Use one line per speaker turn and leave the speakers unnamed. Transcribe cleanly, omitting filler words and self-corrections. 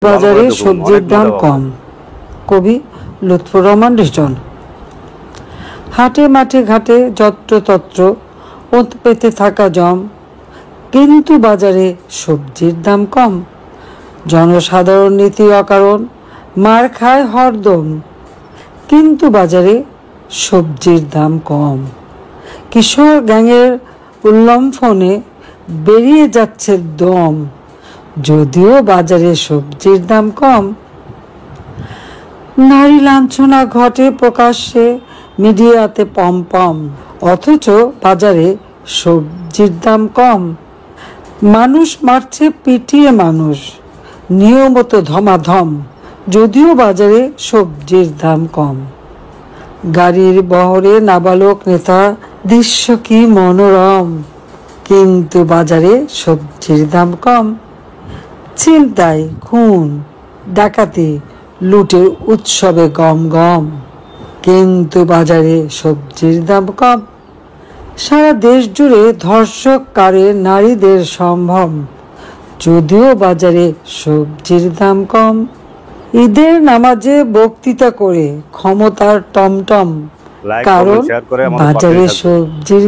বাজারে সবজির দাম কম। কবি লুৎফর রহমান রিটন। হাটে মাঠে ঘাটে যত্রতত্র ওত পেতে থাকা জম, কিন্তু বাজারে সবজির দাম কম। জনসাধারণ নীতি অকারণ মার খায় হরদম, কিন্তু বাজারে সবজির দাম কম। কিশোর গ্যাংয়ের উল্লম্ফনে বেরিয়ে যাচ্ছে দম, যদিও বাজারে সবজির দাম কম। নারী লাঞ্ছনা ঘটে প্রকাশ্যে মিডিয়াতে পম, অথচ বাজারে সবজির দাম কম। মানুষ মারছে পিটিয়ে মানুষ, নিয়মিত ধমাধম, যদিও বাজারে সবজির দাম কম। গাড়ির বহরে নাবালক নেতা, দৃশ্য কি মনোরম, কিন্তু বাজারে সবজির দাম কম। ছিনতাই, খুন, ডাকাতি, লুটের উৎসবে গম গম, কিন্তু বাজারে সবজির দাম কম। সারা দেশ জুড়ে ধর্ষক কারে নারীদের সম্ভ্রম, যদিও বাজারে সবজির দাম কম। ঈদের নামাজে বক্তৃতা করে ক্ষমতার টমটম, কারণ বাজারে সবজির